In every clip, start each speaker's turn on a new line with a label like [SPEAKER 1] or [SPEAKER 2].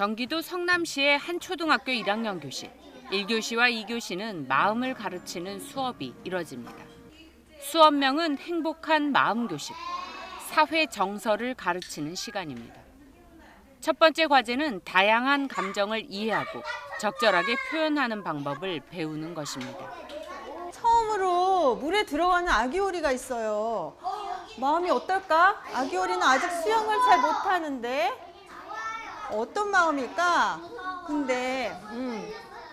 [SPEAKER 1] 경기도 성남시의 한 초등학교 1학년 교실. 1교시와 2교시는 마음을 가르치는 수업이 이뤄집니다. 수업명은 행복한 마음교실. 사회 정서를 가르치는 시간입니다. 첫 번째 과제는 다양한 감정을 이해하고 적절하게 표현하는 방법을 배우는 것입니다.
[SPEAKER 2] 처음으로 물에 들어가는 아기오리가 있어요. 마음이 어떨까? 아기오리는 아직 수영을 잘 못하는데 어떤 마음일까? 근데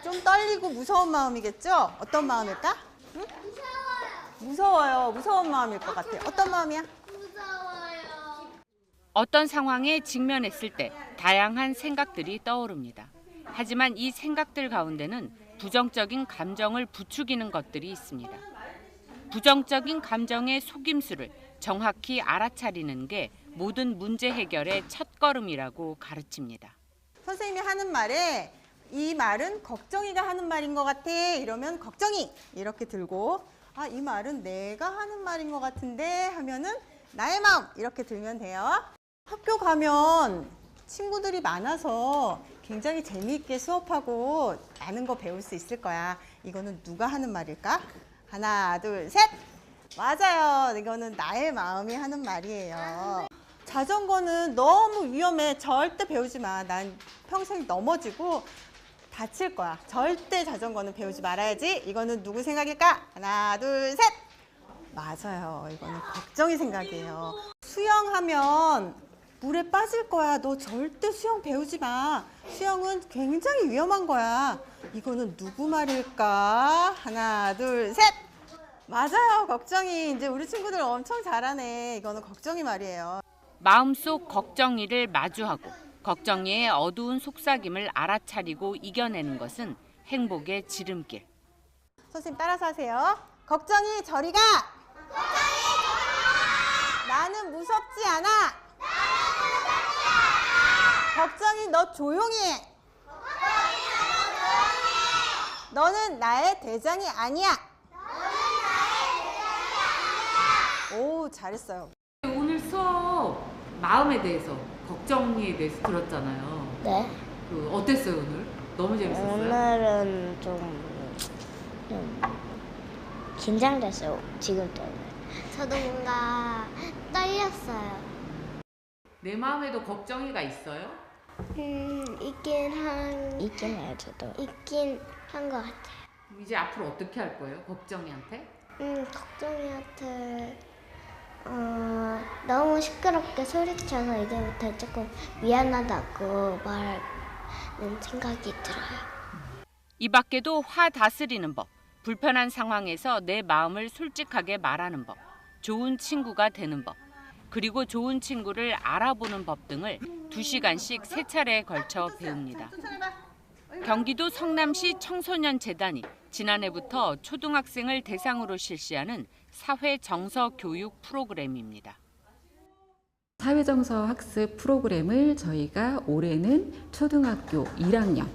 [SPEAKER 2] 좀 떨리고 무서운 마음이겠죠? 어떤 마음일까? 응? 무서워요. 무서운 마음일 것 같아요. 어떤 마음이야?
[SPEAKER 3] 무서워요.
[SPEAKER 1] 어떤 상황에 직면했을 때 다양한 생각들이 떠오릅니다. 하지만 이 생각들 가운데는 부정적인 감정을 부추기는 것들이 있습니다. 부정적인 감정의 속임수를 정확히 알아차리는 게 모든 문제 해결의 첫걸음이라고 가르칩니다.
[SPEAKER 2] 선생님이 하는 말에 이 말은 걱정이가 하는 말인 것 같아. 이러면 걱정이 이렇게 들고 아, 이 말은 내가 하는 말인 것 같은데 하면은 나의 마음 이렇게 들면 돼요. 학교 가면 친구들이 많아서 굉장히 재미있게 수업하고 많은 거 배울 수 있을 거야. 이거는 누가 하는 말일까? 하나, 둘, 셋! 맞아요. 이거는 나의 마음이 하는 말이에요. 자전거는 너무 위험해. 절대 배우지 마. 난 평생 넘어지고 다칠 거야. 절대 자전거는 배우지 말아야지. 이거는 누구 생각일까? 하나, 둘, 셋! 맞아요. 이거는 걱정이 생각이에요. 수영하면 물에 빠질 거야. 너 절대 수영 배우지 마. 수영은 굉장히 위험한 거야. 이거는 누구 말일까? 하나, 둘, 셋! 맞아요. 걱정이. 이제 우리 친구들 엄청 잘하네. 이거는 걱정이 말이에요.
[SPEAKER 1] 마음속 걱정이를 마주하고 걱정이의 어두운 속삭임을 알아차리고 이겨내는 것은 행복의 지름길.
[SPEAKER 2] 선생님 따라서 하세요. 걱정이 저리 가! 나는 무섭지 않아! 걱정이 너 조용히 해! 너는 나의 대장이 아니야! 오, 잘했어요.
[SPEAKER 1] 오늘 수업 마음에 대해서, 걱정에 대해서 들었잖아요.
[SPEAKER 3] 네.
[SPEAKER 1] 어땠어요 오늘? 너무 재밌었어요?
[SPEAKER 3] 오늘은 좀 긴장됐어요. 지금 때문에. 저도 뭔가 떨렸어요.
[SPEAKER 1] 내 마음에도 걱정이가 있어요?
[SPEAKER 3] 있긴 해요. 저도. 있긴 한 것 같아요.
[SPEAKER 1] 그럼 이제 앞으로 어떻게 할 거예요? 걱정이한테?
[SPEAKER 3] 걱정이한테 너무 시끄럽게 소리쳐서 이제부터 조금 미안하다고 말하는 생각이 들어요.
[SPEAKER 1] 이 밖에도 화 다스리는 법, 불편한 상황에서 내 마음을 솔직하게 말하는 법, 좋은 친구가 되는 법, 그리고 좋은 친구를 알아보는 법 등을 2시간씩 3차례에 걸쳐 배웁니다. 경기도 성남시 청소년재단이 지난해부터 초등학생을 대상으로 실시하는 사회정서 교육 프로그램입니다.
[SPEAKER 4] 사회정서 학습 프로그램을 저희가 올해는 초등학교 1학년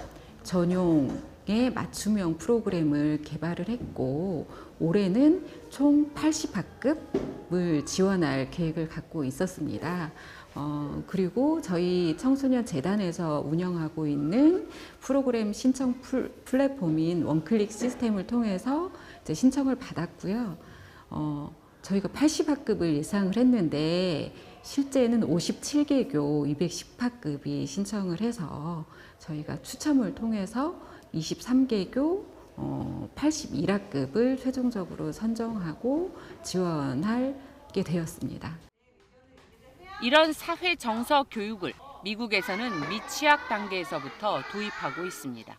[SPEAKER 4] 전용의 맞춤형 프로그램을 개발을 했고 올해는 총 80학급을 지원할 계획을 갖고 있었습니다. 그리고 저희 청소년 재단에서 운영하고 있는 프로그램 신청 플랫폼인 원클릭 시스템을 통해서 이제 신청을 받았고요. 저희가 80학급을 예상을 했는데 실제는 57개교 210학급이 신청을 해서 저희가 추첨을 통해서 23개교 81학급을 최종적으로 선정하고 지원하게 되었습니다.
[SPEAKER 1] 이런 사회 정서 교육을 미국에서는 미취학 단계에서부터 도입하고 있습니다.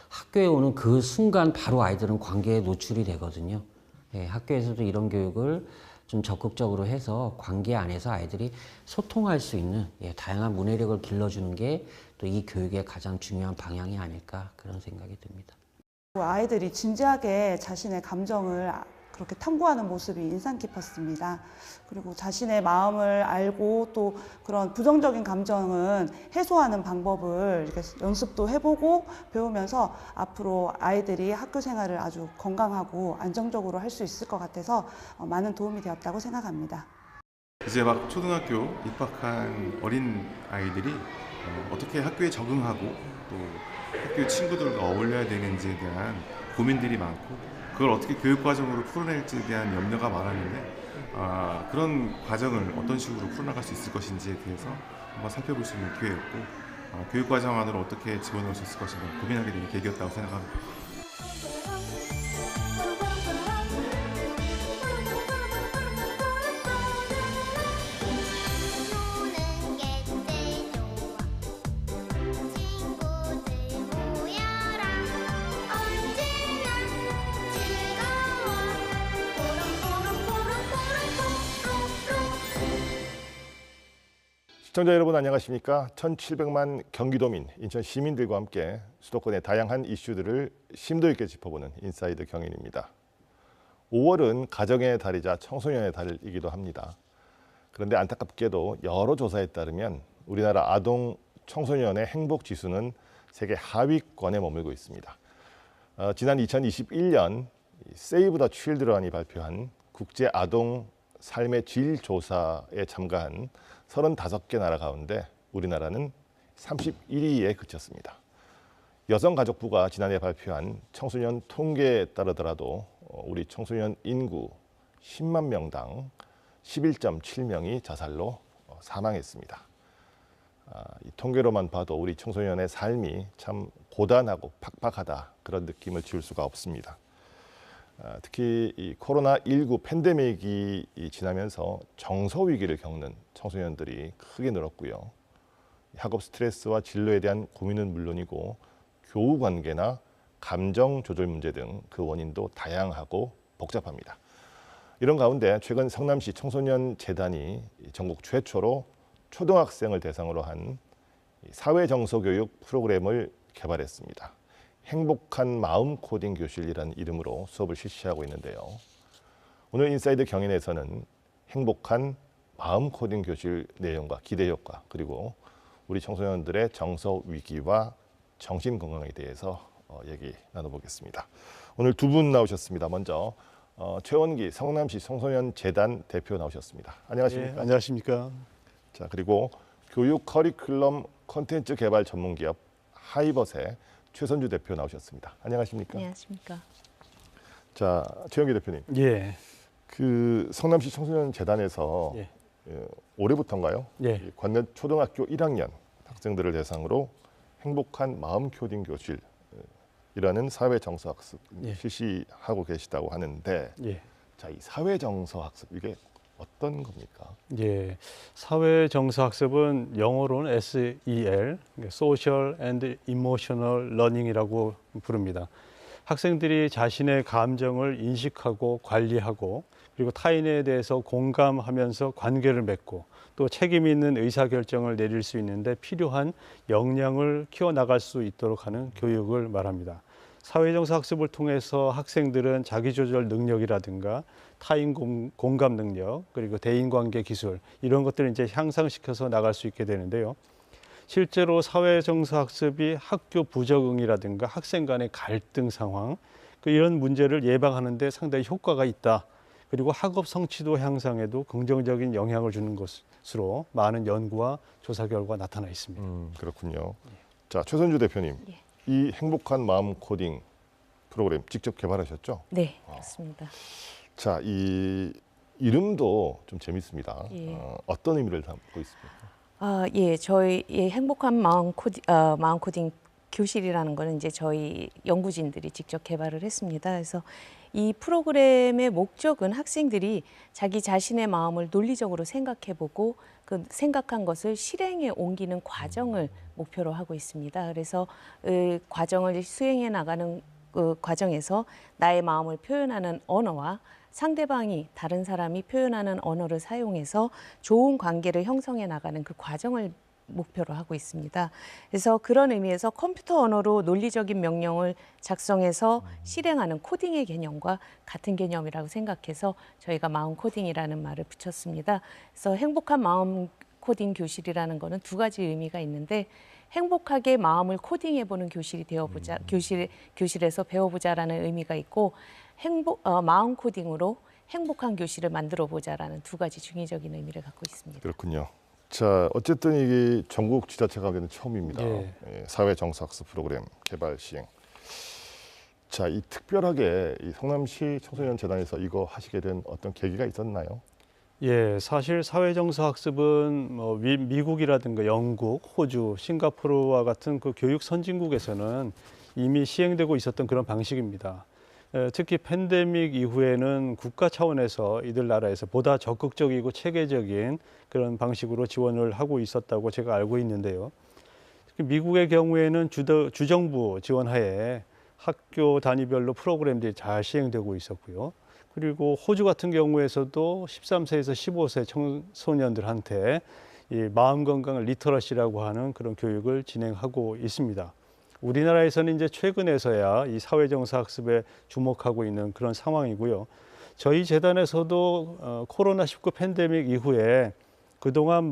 [SPEAKER 5] 학교에 오는 그 순간 바로 아이들은 관계에 노출이 되거든요. 예, 학교에서도 이런 교육을 좀 적극적으로 해서 관계 안에서 아이들이 소통할 수 있는 다양한 문해력을 길러주는 게 또 이 교육의 가장 중요한 방향이 아닐까 그런 생각이 듭니다.
[SPEAKER 6] 아이들이 진지하게 자신의 감정을 그렇게 탐구하는 모습이 인상 깊었습니다. 그리고 자신의 마음을 알고 또 그런 부정적인 감정은 해소하는 방법을 이렇게 연습도 해보고 배우면서 앞으로 아이들이 학교 생활을 아주 건강하고 안정적으로 할 수 있을 것 같아서 많은 도움이 되었다고 생각합니다.
[SPEAKER 7] 이제 막 초등학교 입학한 어린 아이들이 어떻게 학교에 적응하고 또 학교 친구들과 어울려야 되는지에 대한 고민들이 많고 그걸 어떻게 교육과정으로 풀어낼지에 대한 염려가 많았는데 그런 과정을 어떤 식으로 풀어나갈 수 있을 것인지에 대해서 한번 살펴볼 수 있는 기회였고 교육과정 안으로 어떻게 집어넣을 수 있을 것인가 고민하게 되는 계기였다고 생각합니다.
[SPEAKER 3] 노는 게 제일 좋아. 친구들 모여라. 언제나 즐거워.
[SPEAKER 8] 시청자 여러분 안녕하십니까? 1700만 경기도민, 인천 시민들과 함께 수도권의 다양한 이슈들을 심도 있게 짚어보는 인사이드 경인입니다. 5월은 가정의 달이자 청소년의 달이기도 합니다. 그런데 안타깝게도 여러 조사에 따르면 우리나라 아동 청소년의 행복 지수는 세계 하위권에 머물고 있습니다. 지난 2021년 세이브 더 칠드런이 발표한 국제 아동 삶의 질 조사에 참가한 35개 나라 가운데 우리나라는 31위에 그쳤습니다. 여성가족부가 지난해 발표한 청소년 통계에 따르더라도 우리 청소년 인구 10만 명당 11.7명이 자살로 사망했습니다. 이 통계로만 봐도 우리 청소년의 삶이 참 고단하고 팍팍하다 그런 느낌을 지울 수가 없습니다. 특히 이 코로나19 팬데믹이 지나면서 정서 위기를 겪는 청소년들이 크게 늘었고요. 학업 스트레스와 진로에 대한 고민은 물론이고 교우 관계나 감정 조절 문제 등 그 원인도 다양하고 복잡합니다. 이런 가운데 최근 성남시 청소년 재단이 전국 최초로 초등학생을 대상으로 한 사회 정서 교육 프로그램을 개발했습니다. 행복한 마음 코딩 교실이라는 이름으로 수업을 실시하고 있는데요. 오늘 인사이드 경인에서는 행복한 마음 코딩 교실 내용과 기대 효과 그리고 우리 청소년들의 정서 위기와 정신 건강에 대해서 얘기 나눠보겠습니다. 오늘 두 분 나오셨습니다. 먼저 최원기 성남시 청소년 재단 대표 나오셨습니다. 안녕하십니까?
[SPEAKER 9] 네, 안녕하십니까?
[SPEAKER 8] 자, 그리고 교육 커리큘럼 콘텐츠 개발 전문 기업 하이벗의 최선주 대표 나오셨습니다. 안녕하십니까?
[SPEAKER 10] 안녕하십니까?
[SPEAKER 8] 자, 최영기 대표님.
[SPEAKER 9] 예.
[SPEAKER 8] 그 성남시 청소년 재단에서
[SPEAKER 9] 예.
[SPEAKER 8] 올해부터인가요?
[SPEAKER 9] 예.
[SPEAKER 8] 이 관내 초등학교 1학년 학생들을 대상으로 행복한 마음 코딩 교실이라는 사회 정서 학습
[SPEAKER 9] 예.
[SPEAKER 8] 실시하고 계시다고 하는데,
[SPEAKER 9] 예.
[SPEAKER 8] 자, 이 사회 정서 학습 이게 어떤 겁니까?
[SPEAKER 9] 예. 사회 정서 학습은 영어로는 SEL, Social and Emotional Learning이라고 부릅니다. 학생들이 자신의 감정을 인식하고 관리하고 그리고 타인에 대해서 공감하면서 관계를 맺고 또 책임 있는 의사결정을 내릴 수 있는데 필요한 역량을 키워나갈 수 있도록 하는 교육을 말합니다. 사회정서 학습을 통해서 학생들은 자기조절 능력이라든가 타인 공감 능력 그리고 대인관계 기술 이런 것들을 이제 향상시켜서 나갈 수 있게 되는데요. 실제로 사회정서 학습이 학교 부적응이라든가 학생 간의 갈등 상황 이런 문제를 예방하는 데 상당히 효과가 있다. 그리고 학업 성취도 향상에도 긍정적인 영향을 주는 것으로 많은 연구와 조사 결과가 나타나 있습니다.
[SPEAKER 8] 그렇군요. 자, 최선주 대표님.
[SPEAKER 10] 예.
[SPEAKER 8] 이 행복한 마음 코딩 프로그램 직접 개발하셨죠?
[SPEAKER 10] 네, 그렇습니다.
[SPEAKER 8] 자, 이 이름도 좀 재밌습니다.
[SPEAKER 10] 예.
[SPEAKER 8] 어떤 의미를 담고 있습니까?
[SPEAKER 10] 예, 저희 행복한 마음 코딩 교실이라는 거는 이제 저희 연구진들이 직접 개발을 했습니다. 그래서 이 프로그램의 목적은 학생들이 자기 자신의 마음을 논리적으로 생각해보고 그 생각한 것을 실행에 옮기는 과정을 목표로 하고 있습니다. 그래서 과정을 수행해 나가는 그 과정에서 나의 마음을 표현하는 언어와 상대방이 다른 사람이 표현하는 언어를 사용해서 좋은 관계를 형성해 나가는 그 과정을 목표로 하고 있습니다. 그래서 그런 의미에서 컴퓨터 언어로 논리적인 명령을 작성해서 실행하는 코딩의 개념과 같은 개념이라고 생각해서 저희가 마음 코딩이라는 말을 붙였습니다. 그래서 행복한 마음 코딩 교실이라는 거는 두 가지 의미가 있는데 행복하게 마음을 코딩해보는 교실이 되어보자, 교실에서 배워보자라는 의미가 있고 마음 코딩으로 행복한 교실을 만들어보자라는 두 가지 중의적인 의미를 갖고 있습니다.
[SPEAKER 8] 그렇군요. 자, 어쨌든 이게 전국 지자체 가게는 처음입니다.
[SPEAKER 9] 예.
[SPEAKER 8] 사회정서학습 프로그램 개발 시행. 자, 이 특별하게 이 성남시 청소년 재단에서 이거 하시게 된 어떤 계기가 있었나요?
[SPEAKER 9] 예, 사실 사회정서 학습은 뭐 미국이라든가 영국, 호주, 싱가포르와 같은 그 교육 선진국에서는 이미 시행되고 있었던 그런 방식입니다. 특히 팬데믹 이후에는 국가 차원에서 이들 나라에서 보다 적극적이고 체계적인 그런 방식으로 지원을 하고 있었다고 제가 알고 있는데요. 특히 미국의 경우에는 주정부 지원하에 학교 단위별로 프로그램들이 잘 시행되고 있었고요. 그리고 호주 같은 경우에서도 13세에서 15세 청소년들한테 이 마음 건강 리터러시라고 하는 그런 교육을 진행하고 있습니다. 우리나라에서는 이제 최근에서야 이 사회정서 학습에 주목하고 있는 그런 상황이고요. 저희 재단에서도 코로나19 팬데믹 이후에 그동안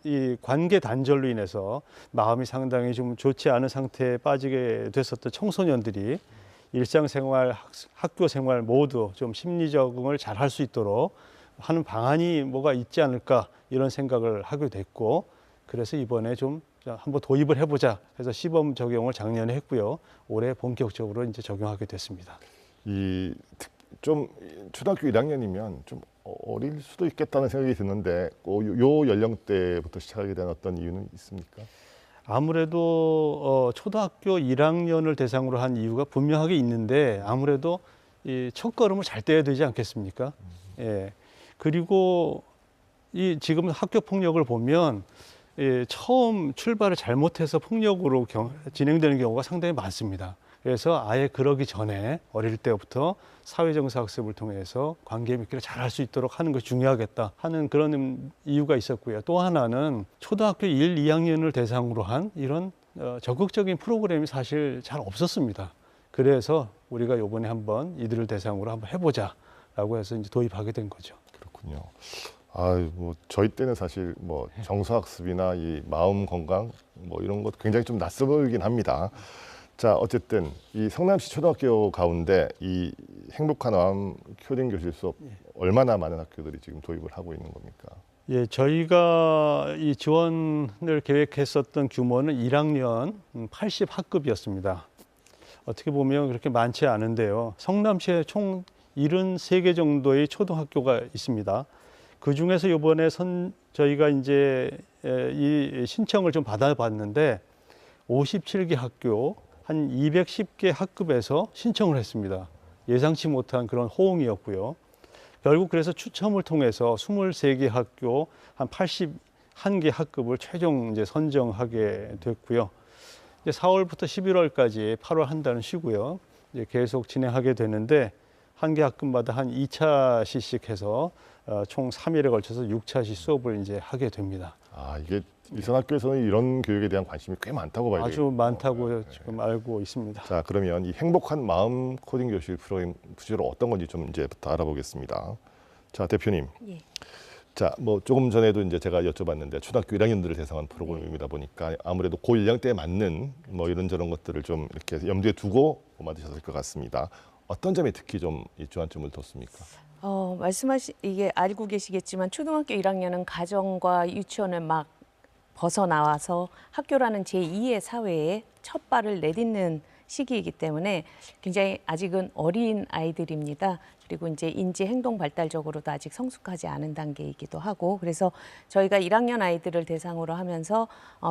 [SPEAKER 9] 이 관계 단절로 인해서 마음이 상당히 좀 좋지 않은 상태에 빠지게 됐었던 청소년들이 일상생활, 학교 생활 모두 좀 심리 적응을 잘 할 수 있도록 하는 방안이 뭐가 있지 않을까 이런 생각을 하게 됐고, 그래서 이번에 좀 한번 도입을 해보자 해서 시범 적용을 작년에 했고요. 올해 본격적으로 이제 적용하게 됐습니다.
[SPEAKER 8] 좀 초등학교 1학년이면 좀 어릴 수도 있겠다는 생각이 드는데 요 연령대부터 시작하게 된 어떤 이유는 있습니까?
[SPEAKER 9] 아무래도 초등학교 1학년을 대상으로 한 이유가 분명하게 있는데, 아무래도 이 첫걸음을 잘 떼야 되지 않겠습니까? 예. 그리고 지금 학교 폭력을 보면 처음 출발을 잘못해서 폭력으로 진행되는 경우가 상당히 많습니다. 그래서 아예 그러기 전에 어릴 때부터 사회정서 학습을 통해서 관계 맺기를 잘 할 수 있도록 하는 것이 중요하겠다 하는 그런 이유가 있었고요. 또 하나는 초등학교 1, 2학년을 대상으로 한 이런 적극적인 프로그램이 사실 잘 없었습니다. 그래서 우리가 이번에 한번 이들을 대상으로 한번 해보자라고 해서 이제 도입하게 된 거죠.
[SPEAKER 8] 그렇군요. 뭐 저희 때는 사실 뭐 정서학습이나 이 마음 건강 뭐 이런 것 굉장히 좀 낯설긴 합니다. 자, 어쨌든 이 성남시 초등학교 가운데 이 행복한 마음 코딩 교실 수업 얼마나 많은 학교들이 지금 도입을 하고 있는 겁니까?
[SPEAKER 9] 예, 저희가 이 지원을 계획했었던 규모는 1학년 80학급이었습니다. 어떻게 보면 그렇게 많지 않은데요. 성남시에 총 73개 정도의 초등학교가 있습니다. 그 중에서 이번에 저희가 이제 이 신청을 좀 받아봤는데 57개 학교 한 210개 학급에서 신청을 했습니다. 예상치 못한 그런 호응이었고요. 결국 그래서 추첨을 통해서 23개 학교 한 81개 학급을 최종 이제 선정하게 됐고요. 이제 4월부터 11월까지 8월 한 달은 쉬고요. 이제 계속 진행하게 되는데 한 개 학급마다 한 2차씩 해서 총 3일에 걸쳐서 6차씩 수업을 이제 하게 됩니다.
[SPEAKER 8] 이게 일선 학교에서는 이런 교육에 대한 관심이 꽤 많다고 봐야 되겠죠.
[SPEAKER 9] 아주 많다고 지금 알고 있습니다.
[SPEAKER 8] 자, 그러면 이 행복한 마음 코딩 교실 프로그램 구체적으로 어떤 건지 좀 이제부터 알아보겠습니다. 자, 대표님.
[SPEAKER 10] 예.
[SPEAKER 8] 자, 뭐 조금 전에도 이제 제가 여쭤봤는데 초등학교 1학년들을 대상한 프로그램이다 보니까 아무래도 그 연령대에 맞는 뭐 이런저런 것들을 좀 이렇게 염두에 두고 만드셨을 것 같습니다. 어떤 점이 특히 좀 주안점을 뒀습니까?
[SPEAKER 10] 이게 알고 계시겠지만 초등학교 1학년은 가정과 유치원을 막 벗어나와서 학교라는 제2의 사회에 첫 발을 내딛는 시기이기 때문에 굉장히 아직은 어린 아이들입니다. 그리고 이제 인지 행동 발달적으로도 아직 성숙하지 않은 단계이기도 하고, 그래서 저희가 1학년 아이들을 대상으로 하면서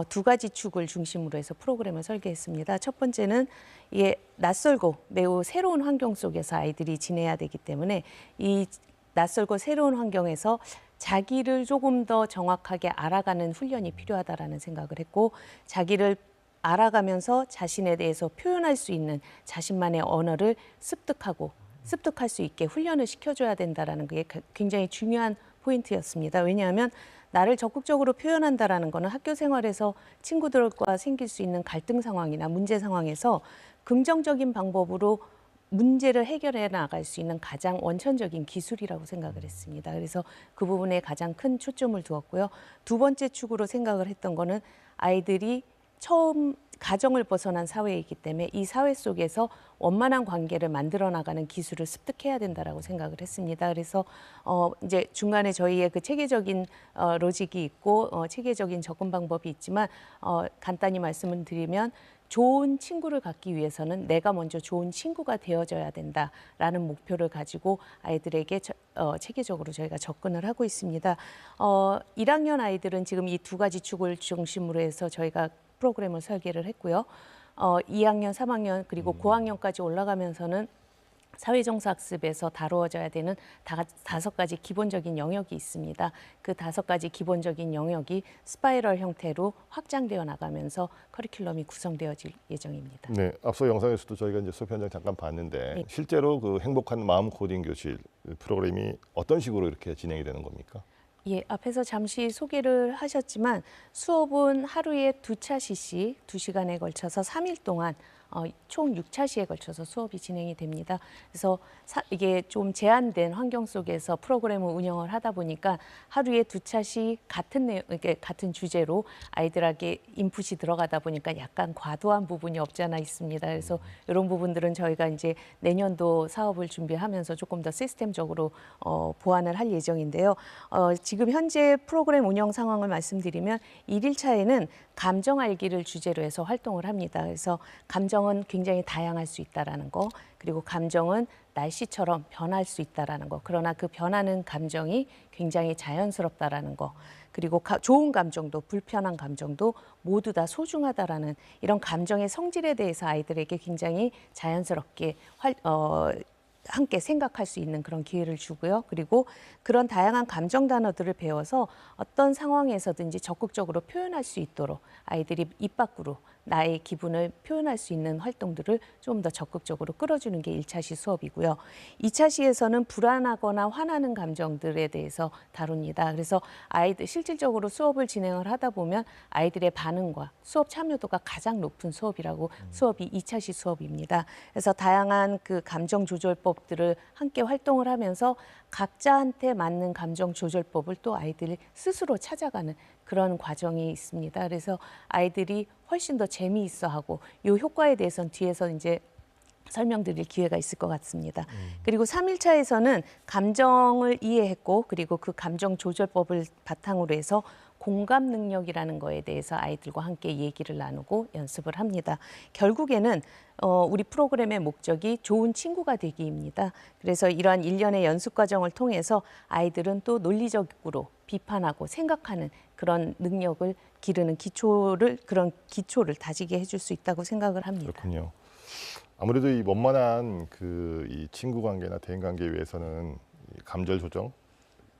[SPEAKER 10] 두 가지 축을 중심으로 해서 프로그램을 설계했습니다. 첫 번째는 이게 낯설고 매우 새로운 환경 속에서 아이들이 지내야 되기 때문에 이 낯설고 새로운 환경에서 자기를 조금 더 정확하게 알아가는 훈련이 필요하다라는 생각을 했고, 자기를 알아가면서 자신에 대해서 표현할 수 있는 자신만의 언어를 습득할 수 있게 훈련을 시켜줘야 된다라는 게 굉장히 중요한 포인트였습니다. 왜냐하면 나를 적극적으로 표현한다라는 거는 학교 생활에서 친구들과 생길 수 있는 갈등 상황이나 문제 상황에서 긍정적인 방법으로 문제를 해결해 나갈 수 있는 가장 원천적인 기술이라고 생각을 했습니다. 그래서 그 부분에 가장 큰 초점을 두었고요. 두 번째 축으로 생각을 했던 거는 아이들이 처음 가정을 벗어난 사회이기 때문에 이 사회 속에서 원만한 관계를 만들어 나가는 기술을 습득해야 된다라고 생각을 했습니다. 그래서 이제 중간에 저희의 그 체계적인 로직이 있고 체계적인 접근 방법이 있지만 간단히 말씀을 드리면 좋은 친구를 갖기 위해서는 내가 먼저 좋은 친구가 되어줘야 된다라는 목표를 가지고 아이들에게 체계적으로 저희가 접근을 하고 있습니다. 1학년 아이들은 지금 이 두 가지 축을 중심으로 해서 저희가 프로그램을 설계를 했고요. 2학년, 3학년 그리고 고학년까지 올라가면서는 사회정서학습에서 다루어져야 되는 5가지 기본적인 영역이 있습니다. 그 5가지 기본적인 영역이 스파이럴 형태로 확장되어 나가면서 커리큘럼이 구성되어질 예정입니다.
[SPEAKER 8] 네, 앞서 영상에서도 저희가 이제 수업 현장 잠깐 봤는데
[SPEAKER 10] 네.
[SPEAKER 8] 실제로 그 행복한 마음 코딩 교실 프로그램이 어떤 식으로 이렇게 진행이 되는 겁니까?
[SPEAKER 10] 예, 앞에서 잠시 소개를 하셨지만 수업은 하루에 2차시씩 2시간에 걸쳐서 3일 동안 총 6차시에 걸쳐서 수업이 진행이 됩니다. 그래서 이게 좀 제한된 환경 속에서 프로그램을 운영을 하다 보니까 하루에 2차씩 같은 주제로 아이들에게 인풋이 들어가다 보니까 약간 과도한 부분이 없지 않아 있습니다. 그래서 이런 부분들은 저희가 이제 내년도 사업을 준비하면서 조금 더 시스템적으로 보완을 할 예정인데요. 지금 현재 프로그램 운영 상황을 말씀드리면 1일차에는 감정 알기를 주제로 해서 활동을 합니다. 그래서 감정은 굉장히 다양할 수 있다라는 거, 그리고 감정은 날씨처럼 변할 수 있다라는 거. 그러나 그 변하는 감정이 굉장히 자연스럽다라는 거. 그리고 좋은 감정도 불편한 감정도 모두 다 소중하다라는 이런 감정의 성질에 대해서 아이들에게 굉장히 자연스럽게 함께 생각할 수 있는 그런 기회를 주고요. 그리고 그런 다양한 감정 단어들을 배워서 어떤 상황에서든지 적극적으로 표현할 수 있도록 아이들이 입 밖으로 나의 기분을 표현할 수 있는 활동들을 좀 더 적극적으로 끌어주는 게 1차시 수업이고요. 2차시에서는 불안하거나 화나는 감정들에 대해서 다룹니다. 그래서 아이들 실질적으로 수업을 진행을 하다 보면 아이들의 반응과 수업 참여도가 가장 높은 수업이라고 수업이 2차시 수업입니다. 그래서 다양한 그 감정 조절법들을 함께 활동을 하면서 각자한테 맞는 감정 조절법을 또 아이들이 스스로 찾아가는 그런 과정이 있습니다. 그래서 아이들이 훨씬 더 재미있어하고 이 효과에 대해서는 뒤에서 이제 설명드릴 기회가 있을 것 같습니다. 그리고 3일차에서는 감정을 이해했고 그리고 그 감정 조절법을 바탕으로 해서 공감 능력이라는 거에 대해서 아이들과 함께 얘기를 나누고 연습을 합니다. 결국에는 우리 프로그램의 목적이 좋은 친구가 되기입니다. 그래서 이러한 1년의 연습 과정을 통해서 아이들은 또 논리적으로 비판하고 생각하는 그런 능력을 기르는 그런 기초를 다지게 해줄 수 있다고 생각을 합니다.
[SPEAKER 8] 그렇군요. 아무래도 이 원만한 이 친구 관계나 대인 관계에 위해서는 이 감정 조정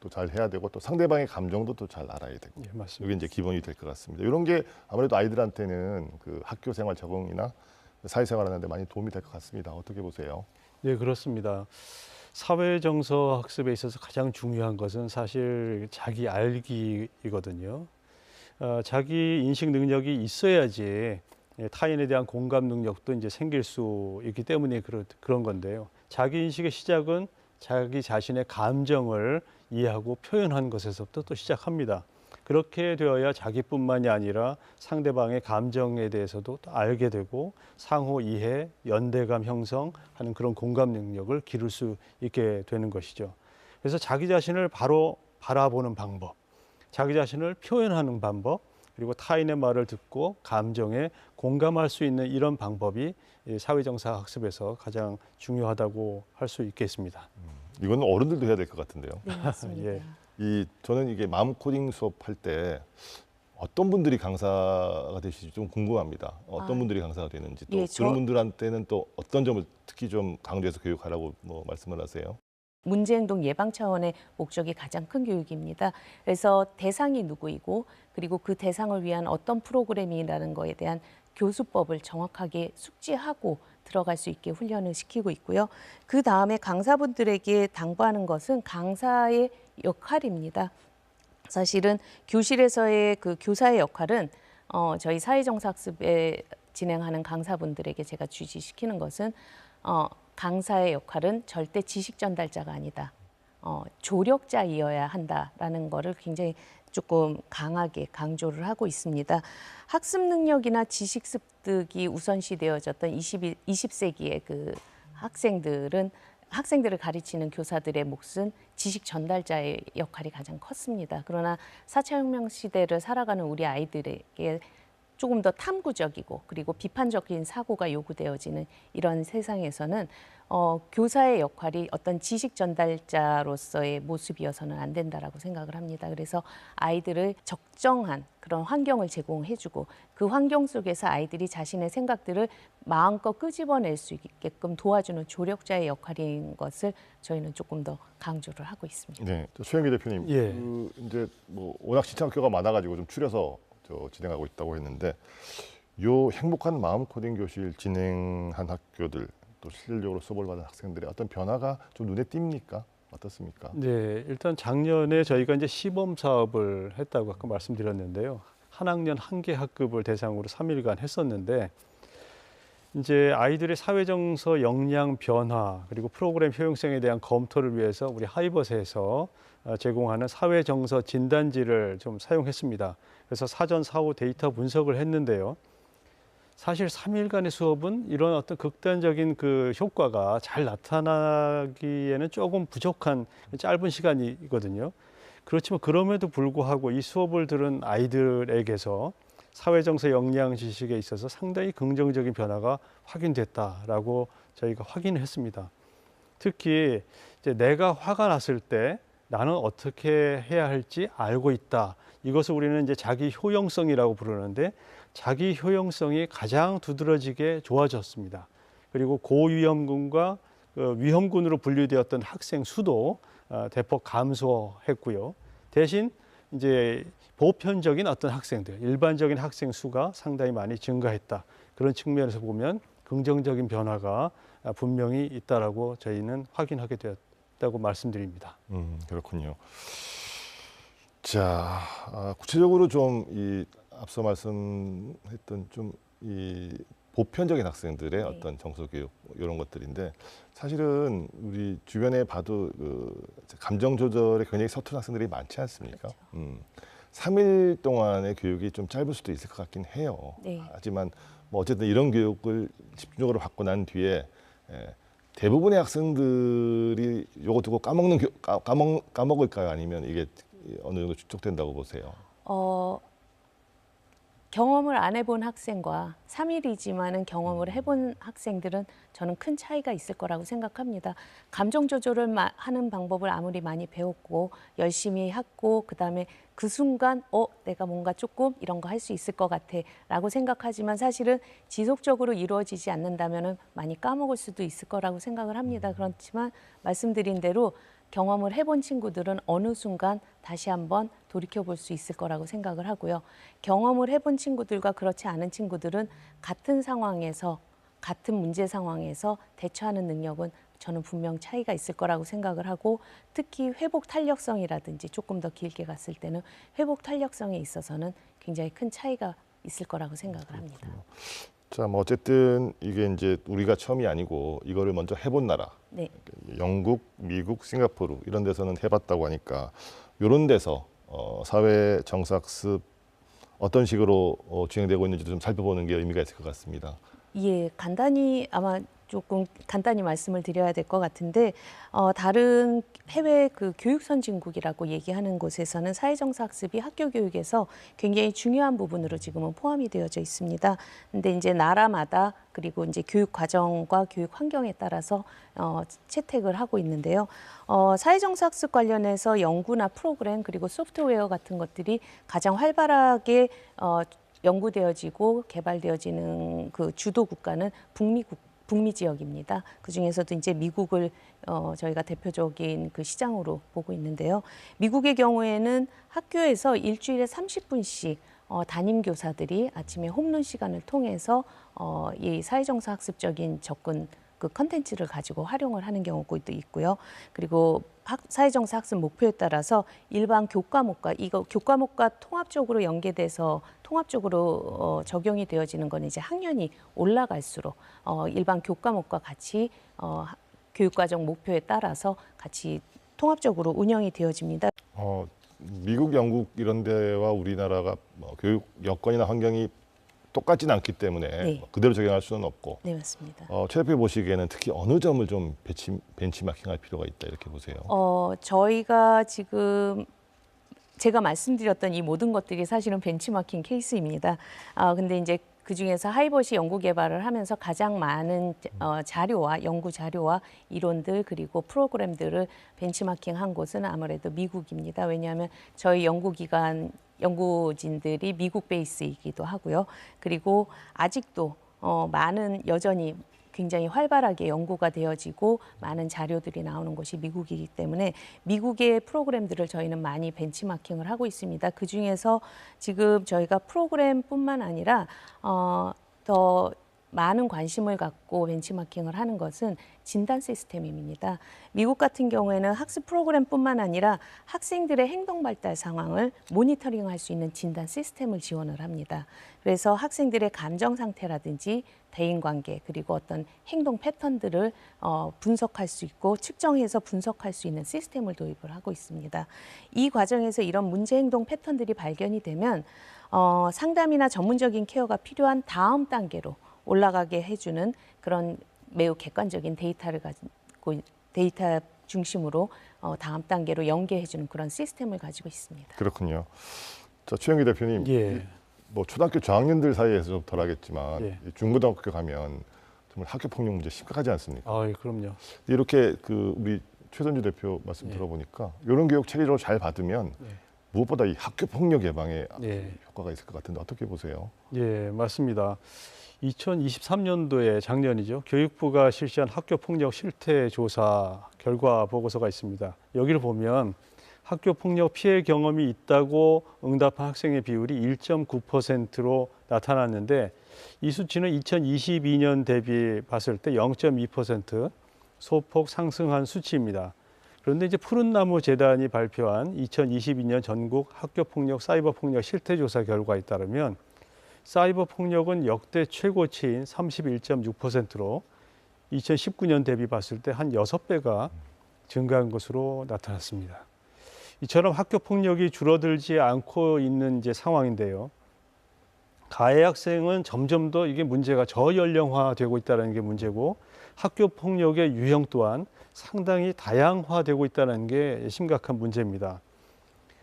[SPEAKER 8] 또 잘 해야 되고 또 상대방의 감정도 또 잘 알아야 되고.
[SPEAKER 9] 예, 맞습니다.
[SPEAKER 8] 이게 이제 기본이 될 것 같습니다. 이런 게 아무래도 아이들한테는 그 학교 생활 적응이나 사회생활 하는데 많이 도움이 될 것 같습니다. 어떻게 보세요?
[SPEAKER 9] 네, 그렇습니다. 사회정서 학습에 있어서 가장 중요한 것은 사실 자기 알기이거든요. 자기 인식 능력이 있어야지 타인에 대한 공감 능력도 이제 생길 수 있기 때문에 그런 건데요. 자기 인식의 시작은 자기 자신의 감정을 이해하고 표현한 것에서부터 또 시작합니다. 그렇게 되어야 자기뿐만이 아니라 상대방의 감정에 대해서도 또 알게 되고 상호 이해, 연대감 형성하는 그런 공감 능력을 기를 수 있게 되는 것이죠. 그래서 자기 자신을 바로 바라보는 방법, 자기 자신을 표현하는 방법, 그리고 타인의 말을 듣고 감정에 공감할 수 있는 이런 방법이 사회정서 학습에서 가장 중요하다고 할 수 있겠습니다.
[SPEAKER 8] 이건 어른들도 해야 될 것 같은데요.
[SPEAKER 10] 네, 맞습니다.
[SPEAKER 9] 예.
[SPEAKER 8] 저는 이게 마음 코딩 수업할 때 어떤 분들이 강사가 되실지 좀 궁금합니다. 어떤 분들이 강사가 되는지 또
[SPEAKER 10] 예,
[SPEAKER 8] 그런 분들한테는 또 어떤 점을 특히 좀 강조해서 교육하라고 말씀을 하세요?
[SPEAKER 10] 문제행동 예방 차원의 목적이 가장 큰 교육입니다. 그래서 대상이 누구이고 그리고 그 대상을 위한 어떤 프로그램이라는 거에 대한 교수법을 정확하게 숙지하고 들어갈 수 있게 훈련을 시키고 있고요. 그 다음에 강사분들에게 당부하는 것은 강사의 역할입니다. 사실은 교실에서의 그 교사의 역할은 저희 사회정서학습에 진행하는 강사분들에게 제가 주지시키는 것은 강사의 역할은 절대 지식 전달자가 아니다. 조력자이어야 한다라는 거를 굉장히 조금 강하게 강조를 하고 있습니다. 학습 능력이나 지식 습득이 우선시되어졌던 20세기의 그 학생들을 가르치는 교사들의 몫은 지식 전달자의 역할이 가장 컸습니다. 그러나 4차 혁명 시대를 살아가는 우리 아이들에게 조금 더 탐구적이고 그리고 비판적인 사고가 요구되어지는 이런 세상에서는 교사의 역할이 어떤 지식 전달자로서의 모습이어서는 안 된다라고 생각을 합니다. 그래서 아이들을 적정한 그런 환경을 제공해주고 그 환경 속에서 아이들이 자신의 생각들을 마음껏 끄집어낼 수 있게끔 도와주는 조력자의 역할인 것을 저희는 조금 더 강조를 하고 있습니다.
[SPEAKER 8] 네, 소영기 대표님,
[SPEAKER 9] 예.
[SPEAKER 8] 이제 뭐 워낙 신청 학교가 많아가지고 좀 줄여서 진행하고 있다고 했는데, 요 행복한 마음 코딩 교실 진행한 학교들 또 실질적으로 수업을 받은 학생들의 어떤 변화가 좀 눈에 띕니까? 어떻습니까?
[SPEAKER 9] 네, 일단 작년에 저희가 이제 시범 사업을 했다고 아까 말씀드렸는데요. 한 학년 한 개 학급을 대상으로 3일간 했었는데 이제 아이들의 사회정서 역량 변화 그리고 프로그램 효용성에 대한 검토를 위해서 우리 하이벗에서 제공하는 사회정서 진단지를 좀 사용했습니다. 그래서 사전 사후 데이터 분석을 했는데요. 사실 3일간의 수업은 이런 어떤 극단적인 그 효과가 잘 나타나기에는 조금 부족한 짧은 시간이거든요. 그렇지만 그럼에도 불구하고 이 수업을 들은 아이들에게서 사회정서 역량 지식에 있어서 상당히 긍정적인 변화가 확인됐다라고 저희가 확인을 했습니다. 특히 이제 내가 화가 났을 때 나는 어떻게 해야 할지 알고 있다. 이것을 우리는 이제 자기 효용성이라고 부르는데 자기 효용성이 가장 두드러지게 좋아졌습니다. 그리고 고위험군과 위험군으로 분류되었던 학생 수도 대폭 감소했고요. 대신 이제 보편적인 어떤 학생들, 일반적인 학생 수가 상당히 많이 증가했다. 그런 측면에서 보면 긍정적인 변화가 분명히 있다라고 저희는 확인하게 되었다고 말씀드립니다.
[SPEAKER 8] 그렇군요. 자, 구체적으로 좀 이 앞서 말씀했던 좀 이 보편적인 학생들의 어떤 정서 교육 이런 것들인데, 사실은 우리 주변에 봐도 그 감정 조절에 굉장히 서툰 학생들이 많지 않습니까?
[SPEAKER 10] 그렇죠.
[SPEAKER 8] 3일 동안의 교육이 좀 짧을 수도 있을 것 같긴 해요.
[SPEAKER 10] 네.
[SPEAKER 8] 하지만 뭐 어쨌든 이런 교육을 집중적으로 받고 난 뒤에 대부분의 학생들이 요거 두고 까먹을까요? 아니면 이게 어느 정도 축적된다고 보세요?
[SPEAKER 10] 경험을 안 해본 학생과 3일이지만은 경험을 해본 학생들은 저는 큰 차이가 있을 거라고 생각합니다. 감정 조절을 하는 방법을 아무리 많이 배웠고 열심히 했고 그다음에 그 순간 내가 뭔가 조금 이런 거 할 수 있을 것 같아 라고 생각하지만 사실은 지속적으로 이루어지지 않는다면은 많이 까먹을 수도 있을 거라고 생각을 합니다. 그렇지만 말씀드린 대로 경험을 해본 친구들은 어느 순간 다시 한번 돌이켜볼 수 있을 거라고 생각을 하고요. 경험을 해본 친구들과 그렇지 않은 친구들은 같은 상황에서 같은 문제 상황에서 대처하는 능력은 저는 분명 차이가 있을 거라고 생각을 하고 특히 회복 탄력성이라든지 조금 더 길게 갔을 때는 회복 탄력성에 있어서는 굉장히 큰 차이가 있을 거라고 생각을 합니다.
[SPEAKER 8] 자, 뭐 어쨌든 이게 이제 우리가 처음이 아니고 이거를 먼저 해본 나라,
[SPEAKER 10] 네.
[SPEAKER 8] 영국, 미국, 싱가포르 이런 데서는 해봤다고 하니까 이런 데서 사회 정사학습 어떤 식으로 진행되고 있는지도 좀 살펴보는 게 의미가 있을 것 같습니다.
[SPEAKER 10] 예, 조금 간단히 말씀을 드려야 될 것 같은데 다른 해외 그 교육 선진국이라고 얘기하는 곳에서는 사회정서 학습이 학교 교육에서 굉장히 중요한 부분으로 지금은 포함이 되어져 있습니다. 근데 이제 나라마다 그리고 이제 교육 과정과 교육 환경에 따라서 채택을 하고 있는데요. 사회정서 학습 관련해서 연구나 프로그램 그리고 소프트웨어 같은 것들이 가장 활발하게 연구되어지고 개발되어지는 그 주도 국가는 북미 지역입니다. 그 중에서도 이제 미국을 저희가 대표적인 그 시장으로 보고 있는데요. 미국의 경우에는 학교에서 일주일에 30분씩 담임 교사들이 아침에 홈런 시간을 통해서 이 사회정서 학습적인 접근 그 컨텐츠를 가지고 활용을 하는 경우도 있고요. 그리고 사회정서 학습 목표에 따라서 일반 교과목과 통합적으로 연계돼서 통합적으로 적용이 되어지는 건 이제 학년이 올라갈수록 일반 교과목과 같이 교육과정 목표에 따라서 같이 통합적으로 운영이 되어집니다.
[SPEAKER 8] 미국, 영국 이런 데와 우리나라가 뭐 교육 여건이나 환경이 똑같지는 않기 때문에
[SPEAKER 10] 네.
[SPEAKER 8] 그대로 적용할 수는 없고
[SPEAKER 10] 네, 맞습니다.
[SPEAKER 8] 최 대표 보시기에는 특히 어느 점을 좀 벤치마킹할 필요가 있다 이렇게 보세요?
[SPEAKER 10] 저희가 지금 제가 말씀드렸던 이 모든 것들이 사실은 벤치마킹 케이스입니다. 근데 이제 그 중에서 하이버시 연구 개발을 하면서 가장 많은 자료와 연구 자료와 이론들 그리고 프로그램들을 벤치마킹한 곳은 아무래도 미국입니다. 왜냐하면 저희 연구진들이 미국 베이스이기도 하고요. 그리고 아직도 많은 여전히 굉장히 활발하게 연구가 되어지고 많은 자료들이 나오는 곳이 미국이기 때문에 미국의 프로그램들을 저희는 많이 벤치마킹을 하고 있습니다. 그중에서 지금 저희가 프로그램뿐만 아니라 더 많은 관심을 갖고 벤치마킹을 하는 것은 진단 시스템입니다. 미국 같은 경우에는 학습 프로그램뿐만 아니라 학생들의 행동 발달 상황을 모니터링할 수 있는 진단 시스템을 지원을 합니다. 그래서 학생들의 감정 상태라든지 대인관계 그리고 어떤 행동 패턴들을 분석할 수 있고 측정해서 분석할 수 있는 시스템을 도입을 하고 있습니다. 이 과정에서 이런 문제 행동 패턴들이 발견이 되면 상담이나 전문적인 케어가 필요한 다음 단계로 올라가게 해주는 그런 매우 객관적인 데이터를 가지고 데이터 중심으로 다음 단계로 연계해주는 그런 시스템을 가지고 있습니다.
[SPEAKER 8] 그렇군요. 자, 최영기 대표님,
[SPEAKER 9] 예.
[SPEAKER 8] 뭐 초등학교 저학년들 사이에서 좀 덜하겠지만
[SPEAKER 9] 예.
[SPEAKER 8] 중고등학교 가면 정말 학교 폭력 문제 심각하지 않습니까?
[SPEAKER 9] 그럼요.
[SPEAKER 8] 이렇게 우리 최선주 대표 말씀
[SPEAKER 9] 예.
[SPEAKER 8] 들어보니까 이런 교육 체계로 잘 받으면
[SPEAKER 9] 예.
[SPEAKER 8] 무엇보다 이 학교 폭력 예방에
[SPEAKER 9] 예.
[SPEAKER 8] 효과가 있을 것 같은데 어떻게 보세요?
[SPEAKER 9] 예, 맞습니다. 2023년도에 작년이죠. 교육부가 실시한 학교폭력 실태 조사 결과 보고서가 있습니다. 여기를 보면 학교폭력 피해 경험이 있다고 응답한 학생의 비율이 1.9%로 나타났는데 이 수치는 2022년 대비 봤을 때 0.2% 소폭 상승한 수치입니다. 그런데 이제 푸른나무 재단이 발표한 2022년 전국 학교폭력 사이버폭력 실태조사 결과에 따르면 사이버 폭력은 역대 최고치인 31.6%로 2019년 대비 봤을 때 한 6배가 증가한 것으로 나타났습니다. 이처럼 학교 폭력이 줄어들지 않고 있는 이제 상황인데요. 가해 학생은 점점 더 이게 문제가 저연령화되고 있다는 게 문제고 학교 폭력의 유형 또한 상당히 다양화되고 있다는 게 심각한 문제입니다.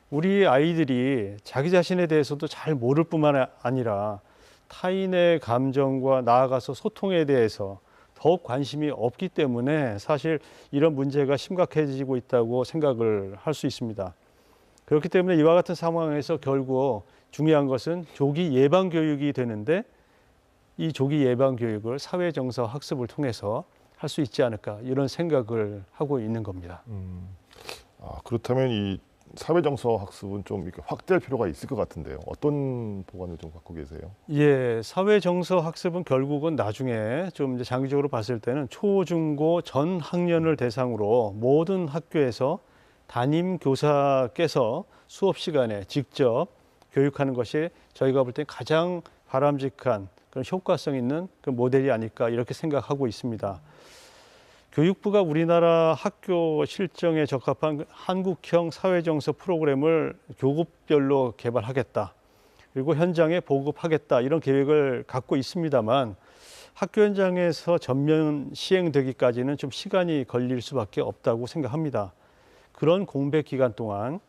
[SPEAKER 9] 우리 아이들이 자기 자신에 대해서도 잘 모를 뿐만 아니라 타인의 감정과 나아가서 소통에 대해서 더욱 관심이 없기 때문에 사실 이런 문제가 심각해지고 있다고 생각을 할 수 있습니다. 그렇기 때문에 이와 같은 상황에서 결국 중요한 것은 조기 예방 교육이 되는데 이 조기 예방 교육을 사회정서 학습을 통해서 할 수 있지 않을까 이런 생각을 하고 있는 겁니다.
[SPEAKER 8] 그렇다면 이 사회정서 학습은 좀 이렇게 확대할 필요가 있을 것 같은데요. 어떤 보관을 좀 갖고 계세요?
[SPEAKER 9] 예, 사회정서 학습은 결국은 나중에 좀 이제 장기적으로 봤을 때는 초, 중, 고 전 학년을 대상으로 모든 학교에서 담임 교사께서 수업 시간에 직접 교육하는 것이 저희가 볼 때 가장 바람직한 그런 효과성 있는 그 모델이 아닐까 이렇게 생각하고 있습니다. 교육부가 우리나라 학교 실정에 적합한 한국형 사회정서 프로그램을 교급별로 개발하겠다. 그리고 현장에 보급하겠다. 이런 계획을 갖고 있습니다만 학교 현장에서 전면 시행되기까지는 좀 시간이 걸릴 수밖에 없다고 생각합니다. 그런 공백 기간 동안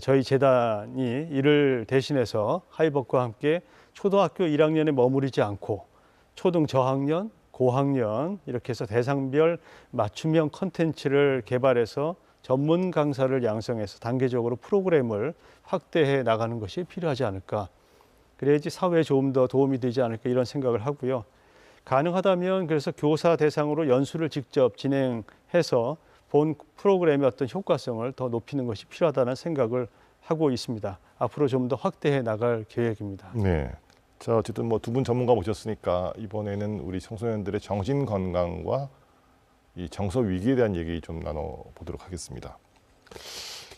[SPEAKER 9] 저희 재단이 이를 대신해서 하이버크와 함께 초등학교 1학년에 머무르지 않고 초등 저학년, 고학년 이렇게 해서 대상별 맞춤형 컨텐츠를 개발해서 전문 강사를 양성해서 단계적으로 프로그램을 확대해 나가는 것이 필요하지 않을까. 그래야지 사회에 좀 더 도움이 되지 않을까 이런 생각을 하고요. 가능하다면 그래서 교사 대상으로 연수를 직접 진행해서 본 프로그램의 어떤 효과성을 더 높이는 것이 필요하다는 생각을 하고 있습니다. 앞으로 좀 더 확대해 나갈 계획입니다.
[SPEAKER 8] 네. 자, 어쨌든 뭐 두 분 전문가 모셨으니까 이번에는 우리 청소년들의 정신 건강과 이 정서 위기에 대한 얘기 좀 나눠보도록 하겠습니다.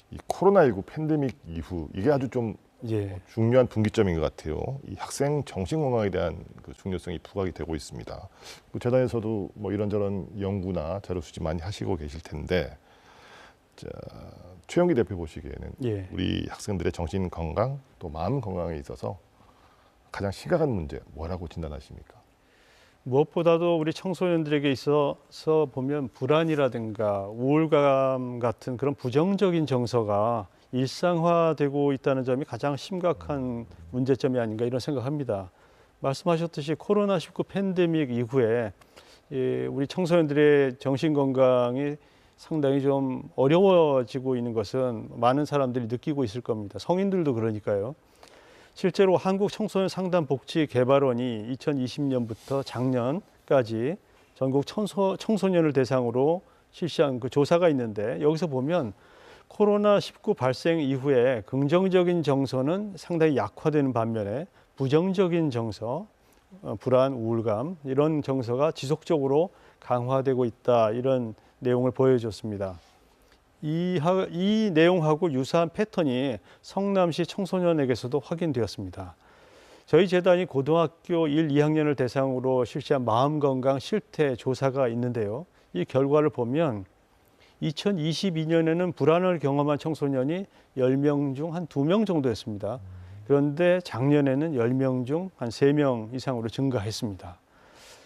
[SPEAKER 8] 이 코로나19 팬데믹 이후 이게 아주 좀 중요한 분기점인 것 같아요. 이 학생 정신 건강에 대한 그 중요성이 부각이 되고 있습니다. 재단에서도 뭐 이런저런 연구나 자료 수집 많이 하시고 계실 텐데 최영기 대표 보시기에는
[SPEAKER 9] 예.
[SPEAKER 8] 우리 학생들의 정신 건강 또 마음 건강에 있어서 가장 심각한 문제 뭐라고 진단하십니까?
[SPEAKER 9] 무엇보다도 우리 청소년들에게 있어서 보면 불안이라든가 우울감 같은 그런 부정적인 정서가 일상화되고 있다는 점이 가장 심각한 문제점이 아닌가 이런 생각합니다. 말씀하셨듯이 코로나19 팬데믹 이후에 우리 청소년들의 정신 건강이 상당히 좀 어려워지고 있는 것은 많은 사람들이 느끼고 있을 겁니다. 성인들도 그러니까요. 실제로 한국청소년상담복지개발원이 2020년부터 작년까지 전국 청소년을 대상으로 실시한 그 조사가 있는데 여기서 보면 코로나19 발생 이후에 긍정적인 정서는 상당히 약화되는 반면에 부정적인 정서, 불안, 우울감 이런 정서가 지속적으로 강화되고 있다 이런 내용을 보여줬습니다. 이 내용하고 유사한 패턴이 성남시 청소년에게서도 확인되었습니다. 저희 재단이 고등학교 1, 2학년을 대상으로 실시한 마음건강 실태 조사가 있는데요. 이 결과를 보면 2022년에는 불안을 경험한 청소년이 10명 중 한 2명 정도였습니다. 그런데 작년에는 10명 중 한 3명 이상으로 증가했습니다.